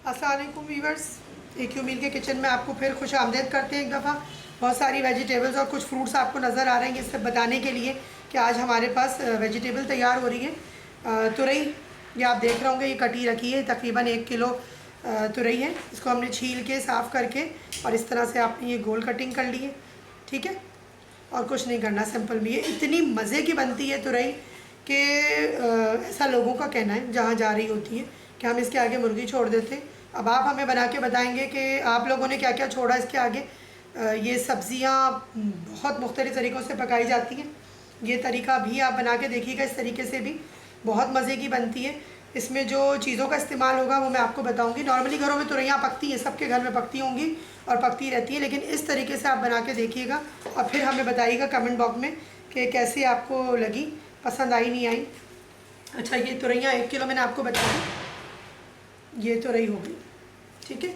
अस्सलाम वालेकुम viewers, AQ मील के किचन में आपको फिर खुश आमदेद करते हैं एक दफ़ा। बहुत सारी वेजिटेबल्स और कुछ फ्रूट्स आपको नज़र आ रहे हैं, ये सब बताने के लिए कि आज हमारे पास वेजिटेबल तैयार हो रही है। तुरई, ये आप देख रहे होंगे, ये कटी रखी है, तकरीबन 1 किलो तुरई है। इसको हमने छील के साफ़ करके और इस तरह से आपने ये गोल कटिंग कर ली है, ठीक है। और कुछ नहीं करना, सिंपल में। ये इतनी मज़े की बनती है तुरई कि ऐसा लोगों का कहना है जहाँ जा रही होती है कि हम इसके आगे मुर्गी छोड़ देते हैं। अब आप हमें बना के बताएंगे कि आप लोगों ने क्या क्या छोड़ा इसके आगे। ये सब्ज़ियाँ बहुत मुख्तलिफ़ तरीक़ों से पकाई जाती हैं, ये तरीका भी आप बना के देखिएगा। इस तरीके से भी बहुत मज़े की बनती है। इसमें जो चीज़ों का इस्तेमाल होगा वो मैं आपको बताऊंगी। नॉर्मली घरों में तुरैयाँ पकती हैं, सबके घर में पकती होंगी और पकती रहती है, लेकिन इस तरीके से आप बना के देखिएगा और फिर हमें बताइएगा कमेंट बॉक्स में कि कैसे आपको लगी, पसंद आई नहीं आई। अच्छा, ये तुरैयाँ 1 किलो मैंने आपको बताई, ये तुरई हो गई, ठीक है।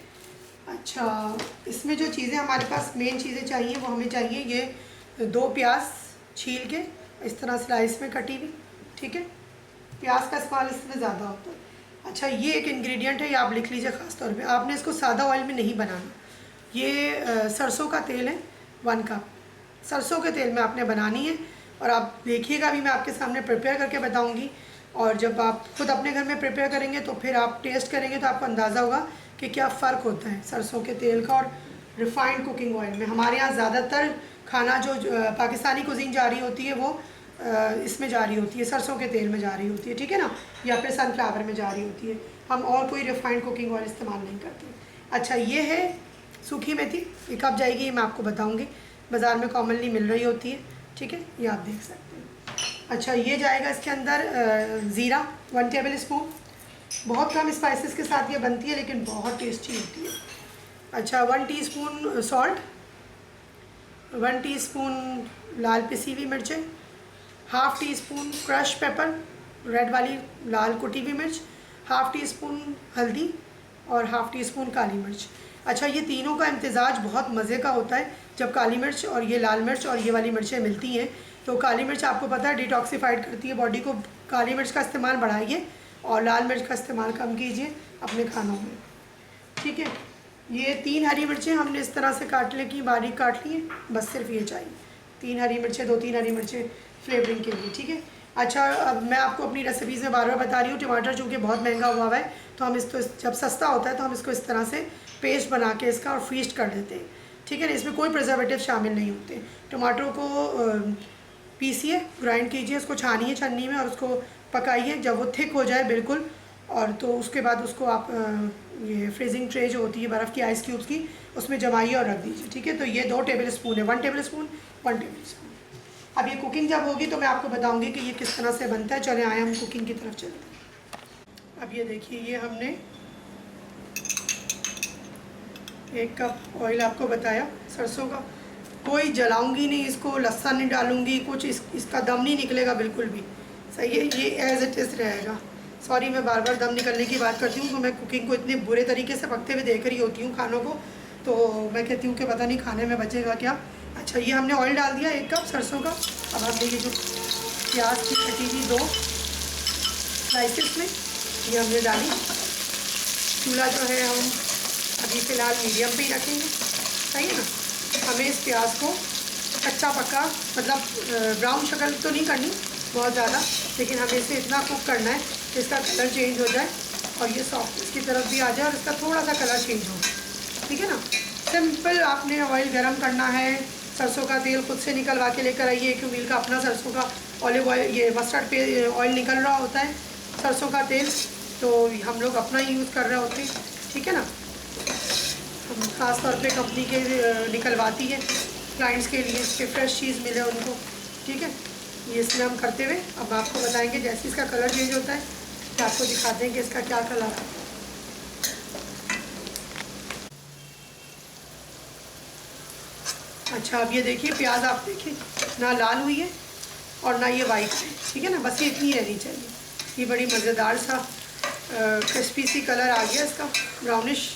अच्छा, इसमें जो चीज़ें हमारे पास मेन चीज़ें चाहिए वो हमें चाहिए, ये 2 प्याज छील के इस तरह स्लाइस में कटी हुई, ठीक है। प्याज का इस्तेमाल इसमें ज़्यादा होता है। अच्छा, ये एक इंग्रेडिएंट है, ये आप लिख लीजिए ख़ास तौर पे। आपने इसको सादा ऑयल में नहीं बनाना। ये सरसों का तेल है, 1 कप सरसों के तेल में आपने बनानी है। और आप देखिएगा, अभी मैं आपके सामने प्रिपेयर करके बताऊंगी। और जब आप खुद अपने घर में प्रिपेयर करेंगे तो फिर आप टेस्ट करेंगे तो आपको अंदाज़ा होगा कि क्या फ़र्क होता है सरसों के तेल का और रिफ़ाइंड कुकिंग ऑयल में। हमारे यहाँ ज़्यादातर खाना जो पाकिस्तानी कुजीन जा रही होती है वो इसमें जा रही होती है, सरसों के तेल में जा रही होती है, ठीक है ना, या फिर सनफ्लावर में जा रही होती है। हम और कोई रिफ़ाइंड कुकिंग ऑयल इस्तेमाल नहीं करते। अच्छा, ये है सूखी मेथी, ये कब जाएगी ये मैं आपको बताऊंगी। बाज़ार में कॉमनली मिल रही होती है, ठीक है, ये आप देख सकते हैं। अच्छा, ये जाएगा इसके अंदर ज़ीरा 1 टेबल स्पून। बहुत कम स्पाइसेस के साथ ये बनती है लेकिन बहुत टेस्टी होती है। अच्छा, 1 टीस्पून सॉल्ट, 1 टीस्पून लाल पिसी हुई मिर्चें, half tea spoon crush paper, red वाली लाल कुटी हुई मिर्च, हाफ़ टी स्पून हल्दी और हाफ़ टी स्पून काली मिर्च। अच्छा, ये तीनों का इम्तिज़ाज बहुत मज़े का होता है जब काली मिर्च और ये लाल मिर्च और ये वाली मिर्चें मिलती हैं। तो काली मिर्च आपको पता है डिटॉक्सिफाइड करती है बॉडी को। काली मिर्च का इस्तेमाल बढ़ाइए और लाल मिर्च का इस्तेमाल कम कीजिए अपने खानों में, ठीक है। ये 3 हरी मिर्चें हमने इस तरह से काट ली, बारीक काट ली है, बस सिर्फ ये चाहिए। 3 हरी मिर्चें, 2-3 हरी मिर्चें फ्लेवरिंग के लिए, ठीक है। अच्छा, अब मैं आपको अपनी रेसिपीज़ में बार बार बता रही हूँ, टमाटर चूँकि बहुत महंगा हुआ है तो हम इसको जब सस्ता होता है तो हम इसको इस तरह से पेस्ट बना के इसका और फीस्ट कर देते हैं, ठीक है ना। इसमें कोई प्रिजर्वेटिव शामिल नहीं होते। टमाटरों को पीसिए, ग्राइंड कीजिए, उसको छानिए छन्नी में और उसको पकाइए जब वो थिक हो जाए बिल्कुल। और तो उसके बाद उसको आप ये फ्रीजिंग ट्रे जो होती है बर्फ़ की, आइस क्यूब्स की, उसमें जमाइए और रख दीजिए, ठीक है। तो ये 2 टेबल स्पून है, 1 टेबल स्पून, 1 टेबल स्पून। अब ये कुकिंग जब होगी तो मैं आपको बताऊंगी कि ये किस तरह से बनता है। चले आए हम कुकिंग की तरफ चलते हैं। अब ये देखिए, ये हमने 1 कप ऑयल आपको बताया सरसों का। कोई जलाऊंगी नहीं इसको, लहसुन नहीं डालूंगी, कुछ इसका दम नहीं निकलेगा बिल्कुल भी, सही है। ये एज इट इज़ रहेगा। सॉरी, मैं बार बार दम निकलने की बात करती हूँ तो मैं कुकिंग को इतने बुरे तरीके से पकते हुए देख रही होती हूँ खानों को, तो मैं कहती हूँ कि पता नहीं खाने में बचेगा क्या। अच्छा, ये हमने ऑयल डाल दिया 1 कप सरसों का। अब हम देखिए जो प्याज की कटी हुई 2 स्लाइसेस में ये हमने डाली। चूल्हा जो है हम अभी फ़िलहाल मीडियम पे ही रखेंगे, सही है ना। हमें इस प्याज को कच्चा पक्का, मतलब ब्राउन शक्ल तो नहीं करनी बहुत ज़्यादा, लेकिन हमें इसे इतना कुक करना है कि इसका कलर चेंज हो जाए और ये सॉफ्ट इसकी तरफ भी आ जाए और इसका थोड़ा सा कलर चेंज हो, ठीक है ना। सिंपल आपने ऑयल गरम करना है। सरसों का तेल खुद से निकलवा के लेकर आइए, AQ मील का अपना सरसों का ऑलिव ऑयल, ये मस्टर्ड पे ऑयल निकल रहा होता है सरसों का तेल, तो हम लोग अपना ही यूज़ कर रहे होते हैं, ठीक है ना। हम ख़ास तौर पे कंपनी के निकलवाती है क्लाइंट्स के लिए कि फ्रेश चीज़ मिले उनको, ठीक है। ये इसमें हम करते हुए अब आपको बताएंगे जैसे इसका कलर चेंज होता है तो आपको दिखाते हैं कि इसका क्या कलर आता है। अच्छा, अब ये देखिए प्याज आप देखिए ना लाल हुई है और ना ये वाइट है, ठीक है ना, बस ये इतनी रहनी चाहिए। ये बड़ी मज़ेदार सा क्रिस्पी सी कलर आ गया इसका, ब्राउनिश,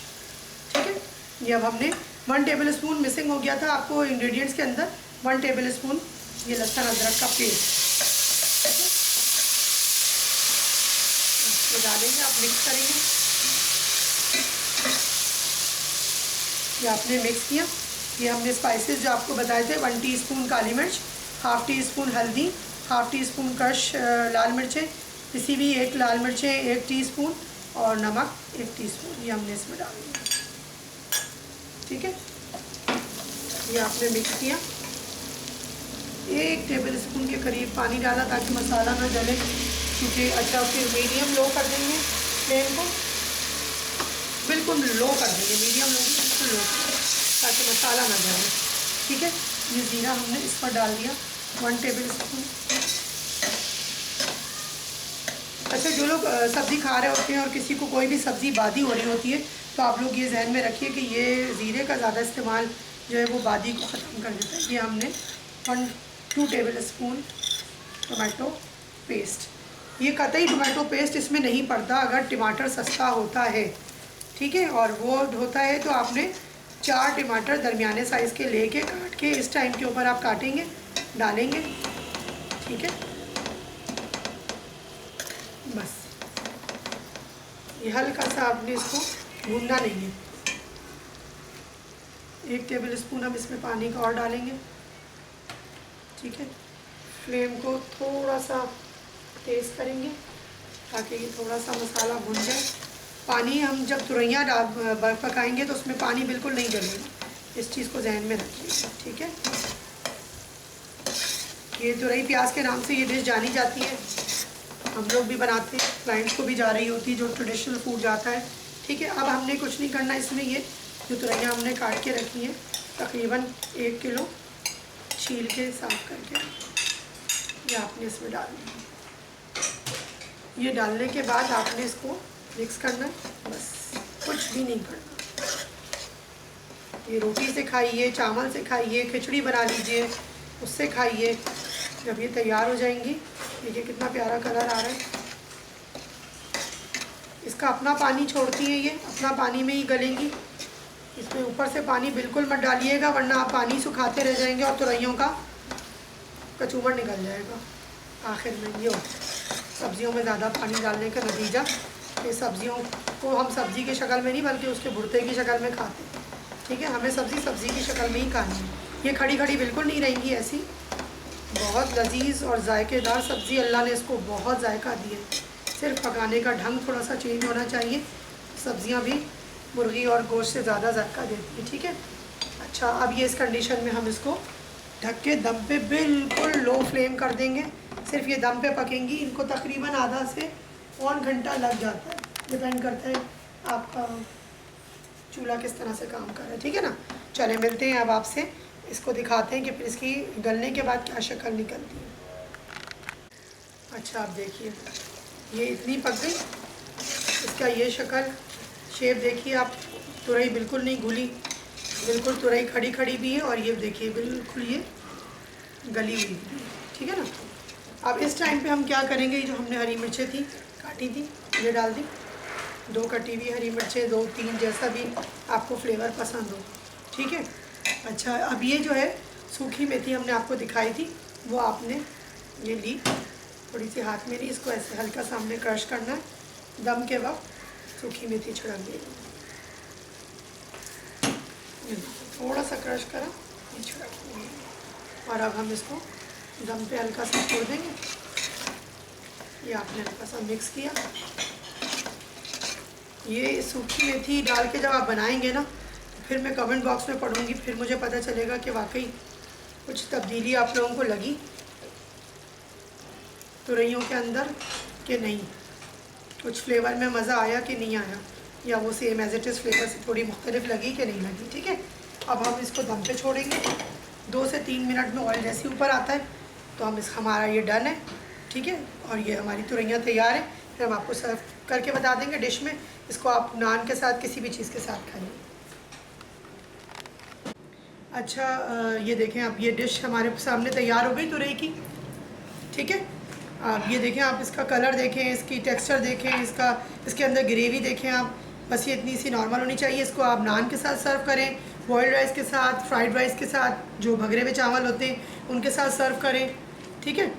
ठीक है। ये अब हमने 1 टेबल स्पून मिसिंग हो गया था आपको इंग्रेडिएंट्स के अंदर, 1 टेबल स्पून ये लहसुन अदरक का पेस्ट, ये डालेंगे, आप मिक्स करेंगे। ये आपने मिक्स किया। ये हमने स्पाइसेस जो आपको बताए थे, 1 टीस्पून काली मिर्च, हाफ़ टी स्पून हल्दी, हाफ़ टी स्पून क्रश लाल मिर्चें, इसी भी 1 लाल मिर्चें 1 टीस्पून और नमक 1 टीस्पून, ये हमने इसमें डाल दिया। ठीक है, ये आपने मिक्स किया। 1 टेबल स्पून के करीब पानी डाला ताकि मसाला ना जले, क्योंकि अच्छा फिर मीडियम लो कर देंगे फ्लेम को, बिल्कुल लो कर देंगे, मीडियम लो बिल्कुल लो ताकि मसाला ना जले। ठीक है, ये ज़ीरा हमने इस पर डाल दिया 1 टेबल स्पून। अच्छा, जो लोग सब्ज़ी खा रहे होते हैं और किसी को कोई भी सब्ज़ी बादी हो रही होती है तो आप लोग ये जहन में रखिए कि ये ज़ीरे का ज़्यादा इस्तेमाल जो है वो बादी को ख़त्म कर देता है। ये हमने 2 टेबल स्पून टमाटो पेस्ट, ये कतई टमाटो पेस्ट इसमें नहीं पड़ता अगर टमाटर सस्ता होता है। ठीक है, और वो होता है तो आपने 4 टमाटर दरमियाने साइज़ के लेके काट के इस टाइम के ऊपर आप काटेंगे, डालेंगे। ठीक है, बस ये हल्का सा आपने इसको भूनना नहीं है। 1 टेबल स्पून हम इसमें पानी का और डालेंगे। ठीक है, फ्लेम को थोड़ा सा तेज़ करेंगे ताकि ये थोड़ा सा मसाला भुन जाए। पानी हम जब तुरैयाँ पकाएंगे तो उसमें पानी बिल्कुल नहीं डलेगा, इस चीज़ को जहन में रखिएगा। ठीक है, ये तुरई प्याज के नाम से ये डिश जानी जाती है, हम लोग भी बनाते हैं, क्लाइंट्स को भी जा रही होती है जो ट्रेडिशनल फूड जाता है। ठीक है, अब हमने कुछ नहीं करना इसमें, ये जो तुरैयाँ हमने काट के रखी हैं तकरीबन 1 किलो छील के साफ करके ये आपने इसमें डालना है। ये डालने के बाद आपने इसको मिक्स करना है, बस कुछ भी नहीं करना। ये रोटी से खाइए, चावल से खाइए, खिचड़ी बना लीजिए उससे खाइए। जब ये तैयार हो जाएंगी, देखिए कितना प्यारा कलर आ रहा है, इसका अपना पानी छोड़ती है, ये अपना पानी में ही गलेंगी। इसमें ऊपर से पानी बिल्कुल मत डालिएगा वरना आप पानी सुखाते रह जाएंगे और तुरैयों का कचूमर निकल जाएगा आखिर में। ये सब्जियों में ज़्यादा पानी डालने का नतीजा, ये सब्जियों को हम सब्ज़ी की शक्ल में नहीं बल्कि उसके भुर्ते की शक्ल में खाते हैं। ठीक है, हमें सब्ज़ी की शक्ल में ही खानी है। ये खड़ी खड़ी बिल्कुल नहीं रहेंगी, ऐसी बहुत लजीज और जायकेदार सब्ज़ी, अल्लाह ने इसको बहुत जायका दिया। सिर्फ पकाने का ढंग थोड़ा सा चेंज होना चाहिए, सब्ज़ियाँ भी मुर्गी और गोश्त से ज़्यादा जायका देती है। ठीक है, अच्छा, अब ये इस कंडीशन में हम इसको ढक के दम पे बिल्कुल लो फ्लेम कर देंगे। सिर्फ ये दम पे पकेंगी, इनको तकरीबन आधा से 1 घंटा लग जाता है, डिपेंड करता है आपका चूल्हा किस तरह से काम कर रहा है। ठीक है ना, चले मिलते हैं अब आपसे, इसको दिखाते हैं कि फिर इसकी गलने के बाद क्या शक्ल निकलती है। अच्छा, आप देखिए ये इतनी पक गई, इसका ये शक्ल शेप देखिए आप, तुरई बिल्कुल नहीं घुली, बिल्कुल तुरई खड़ी खड़ी भी है और ये देखिए बिल्कुल ये गली हुई भी है। ठीक है ना, अब इस टाइम पे हम क्या करेंगे, जो हमने हरी मिर्चें थी काटी थी ये डाल दी, 2 कटी हुई हरी मिर्चें, 2-3 जैसा भी आपको फ्लेवर पसंद हो। ठीक है, अच्छा, अब ये जो है सूखी मेथी हमने आपको दिखाई थी वो आपने ये ली, थोड़ी सी हाथ में ली, इसको ऐसे हल्का सा हमने क्रश करना है, दम के वक्त सूखी मेथी छिड़क देगी, थोड़ा सा क्रश करा ये छिड़क देंगे। और अब हम इसको दम पे हल्का सा छोड़ देंगे। ये आपने हल्का सा मिक्स किया। ये सूखी मेथी डाल के जब आप बनाएंगे ना तो फिर मैं कमेंट बॉक्स में पढ़ूंगी, फिर मुझे पता चलेगा कि वाकई कुछ तब्दीली आप लोगों को लगी तुरैयों के अंदर कि नहीं, कुछ फ्लेवर में मज़ा आया कि नहीं आया, या वो same as it is flavour से थोड़ी मुख्तलिफ लगी कि नहीं लगी। ठीक है, अब हम इसको दम पे छोड़ेंगे, 2 से 3 मिनट में ऑयल जैसे ऊपर आता है तो हम हमारा ये डन है। ठीक है, और ये हमारी तुरैयाँ तैयार है, फिर हम आपको सर्व करके बता देंगे डिश में। इसको आप नान के साथ किसी भी चीज़ के साथ खाइए। अच्छा, ये देखें आप, ये डिश हमारे सामने तैयार हो गई तुरई की। ठीक है, आप ये देखें, आप इसका कलर देखें, इसकी टेक्सचर देखें, इसके अंदर ग्रेवी देखें आप, बस ये इतनी सी नॉर्मल होनी चाहिए। इसको आप नान के साथ सर्व करें, बॉयल्ड राइस के साथ, फ्राइड राइस के साथ, जो भगरे हुए चावल होते हैं उनके साथ सर्व करें। ठीक है,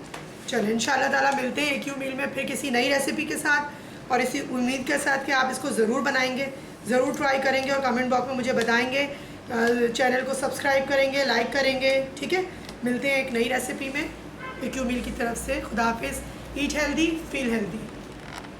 चलें इंशाल्लाह ताला मिलते हैं AQ मील में फिर किसी नई रेसिपी के साथ, और इसी उम्मीद के साथ कि आप इसको ज़रूर बनाएंगे। ज़रूर ट्राई करेंगे और कमेंट बॉक्स में मुझे बताएंगे। चैनल को सब्सक्राइब करेंगे, लाइक करेंगे, ठीक है। मिलते हैं एक नई रेसिपी में एक्यू मील की तरफ से। खुदा हाफिज़। Eat healthy, feel healthy.